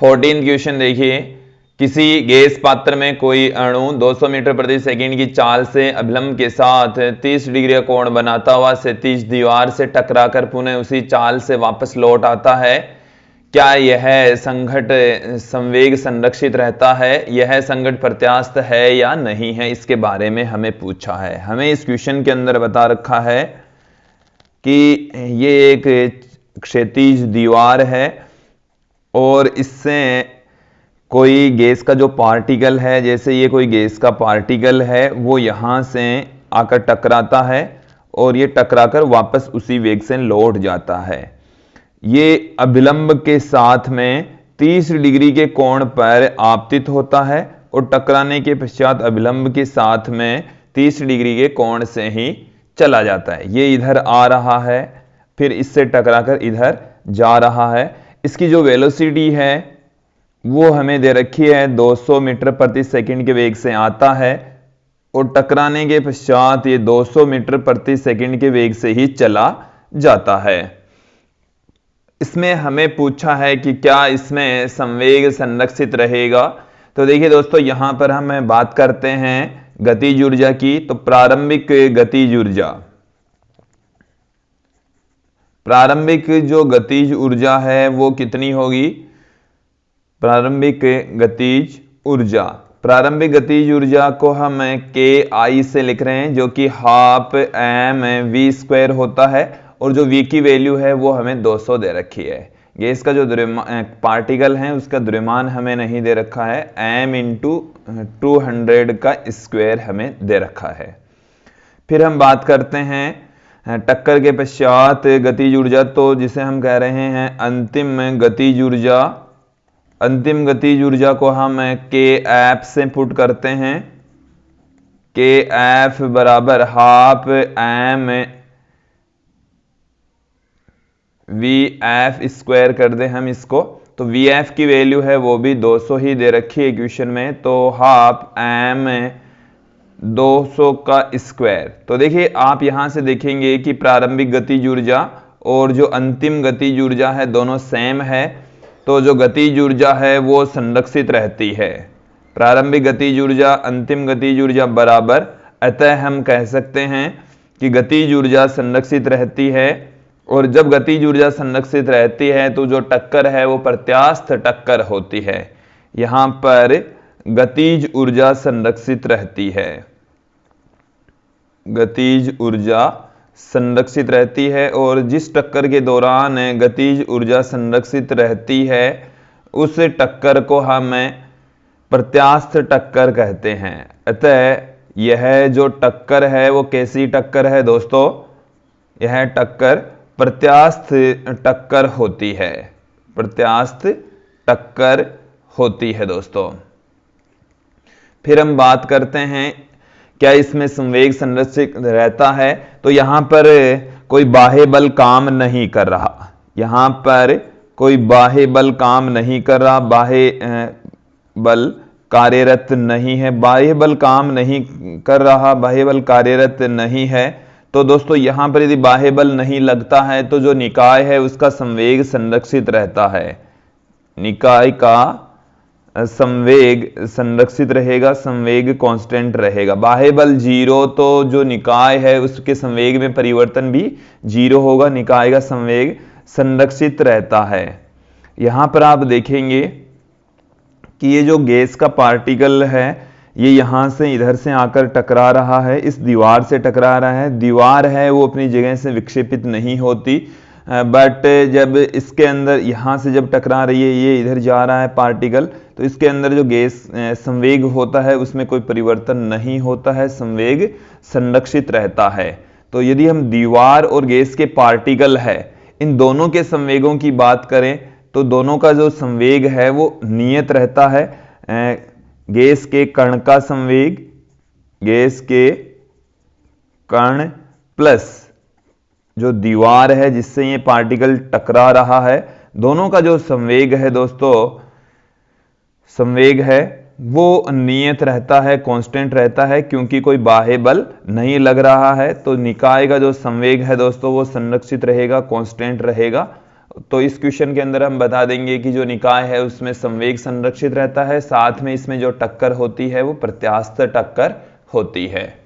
14 question देखिए, किसी gas पात्र में कोई अणु 200 मीटर प्रति सेकंड की चाल से अभिलंब के साथ 30 डिग्री का कोण बनाता हुआ क्षैतिज दीवार से टकराकर पुनः उसी चाल से वापस लौट आता है। क्या यह संघट संवेग संरक्षित रहता है? यह संघट प्रत्यास्थ है या नहीं है, इसके बारे में हमें पूछा है। हमें इस क्वेश्चन के अंदर बता रखा है कि ये एक क्षैतिज दीवार है और इससे कोई गैस का जो पार्टिकल है, जैसे ये कोई गैस का पार्टिकल है, वो यहां से आकर टकराता है और ये टकराकर वापस उसी वेग से लौट जाता है। ये अभिलंब के साथ में 30 डिग्री के कोण पर आपतित होता है और टकराने के पश्चात अभिलंब के साथ में 30 डिग्री के कोण से ही चला जाता है। ये इधर आ रहा है, फिर इससे टकराकर इधर जा रहा है। इसकी जो वेलोसिटी है वो हमें दे रखी है, 200 मीटर प्रति सेकंड के वेग से आता है और टकराने के पश्चात ये 200 मीटर प्रति सेकंड के वेग से ही चला जाता है। इसमें हमें पूछा है कि क्या इसमें संवेग संरक्षित रहेगा। तो देखिए दोस्तों, यहां पर हम बात करते हैं गतिज ऊर्जा की। तो प्रारंभिक गतिज ऊर्जा, प्रारंभिक जो गतिज ऊर्जा है वो कितनी होगी? प्रारंभिक गतिज ऊर्जा, प्रारंभिक गतिज ऊर्जा को हम के आई से लिख रहे हैं, जो कि हाफ एम वी स्क्वायर होता है और जो v की वैल्यू है वो हमें 200 दे रखी है। गैस का जो पार्टिकल है उसका द्रव्यमान हमें नहीं दे रखा है, m इंटू 200 का स्क्वायर हमें दे रखा है। फिर हम बात करते हैं टक्कर के पश्चात गतिज ऊर्जा, तो जिसे हम कह रहे हैं अंतिम गतिज ऊर्जा। अंतिम गतिज ऊर्जा को हम के एफ से पुट करते हैं, के एफ बराबर half m v f square कर दे हम इसको। तो वी एफ की वैल्यू है वो भी 200 ही दे रखी है इक्वेशन में, तो हाफ एम 200 का स्क्वायर। तो देखिए आप यहां से देखेंगे कि प्रारंभिक गतिज ऊर्जा और जो अंतिम गतिज ऊर्जा है दोनों सेम है, तो जो गतिज ऊर्जा है वो संरक्षित रहती है। प्रारंभिक गतिज ऊर्जा अंतिम गतिज ऊर्जा बराबर, अतः हम कह सकते हैं कि गतिज ऊर्जा संरक्षित रहती है। और जब गतिज ऊर्जा संरक्षित रहती है तो जो टक्कर है वो प्रत्यास्थ टक्कर होती है। यहां पर गतिज ऊर्जा संरक्षित रहती है, गतिज ऊर्जा संरक्षित रहती है और जिस टक्कर के दौरान गतिज ऊर्जा संरक्षित रहती है उस टक्कर को हम प्रत्यास्थ टक्कर कहते हैं। अतः यह जो टक्कर है वो कैसी टक्कर है दोस्तों? यह टक्कर प्रत्यास्थ टक्कर होती है, प्रत्यास्थ टक्कर होती है दोस्तों। फिर हम बात करते हैं क्या इसमें संवेग संरक्षित रहता है। तो यहां पर कोई बाह्य बल काम नहीं कर रहा, यहां पर कोई बाह्य बल काम नहीं कर रहा, बाह्य बल कार्यरत नहीं है, बाह्य बल काम नहीं कर रहा, बाह्य बल कार्यरत नहीं है। तो दोस्तों यहां पर यदि बाह्य बल नहीं लगता है तो जो निकाय है उसका संवेग संरक्षित रहता है, निकाय का संवेग संरक्षित रहेगा, संवेग कांस्टेंट रहेगा। बाह्य बल 0 तो जो निकाय है उसके संवेग में परिवर्तन भी 0 होगा, निकाय का संवेग संरक्षित रहता है। यहां पर आप देखेंगे कि ये जो गैस का पार्टिकल है ये यहां से इधर से आकर टकरा रहा है, इस दीवार से टकरा रहा है। दीवार है वो अपनी जगह से विक्षेपित नहीं होती, बट जब इसके अंदर यहां से जब टकरा रही है, ये इधर जा रहा है पार्टिकल, तो इसके अंदर जो गैस संवेग होता है उसमें कोई परिवर्तन नहीं होता है, संवेग संरक्षित रहता है। तो यदि हम दीवार और गैस के पार्टिकल है इन दोनों के संवेगों की बात करें तो दोनों का जो संवेग है वो नियत रहता है। गैस के कण का संवेग, गैस के कण प्लस जो दीवार है जिससे ये पार्टिकल टकरा रहा है, दोनों का जो संवेग है दोस्तों, संवेग है वो नियत रहता है, कांस्टेंट रहता है, क्योंकि कोई बाह्य बल नहीं लग रहा है। तो निकाय का जो संवेग है दोस्तों वो संरक्षित रहेगा, कांस्टेंट रहेगा तो इस क्वेश्चन के अंदर हम बता देंगे कि जो निकाय है उसमें संवेग संरक्षित रहता है, साथ में इसमें जो टक्कर होती है वो प्रत्यास्थ टक्कर होती है।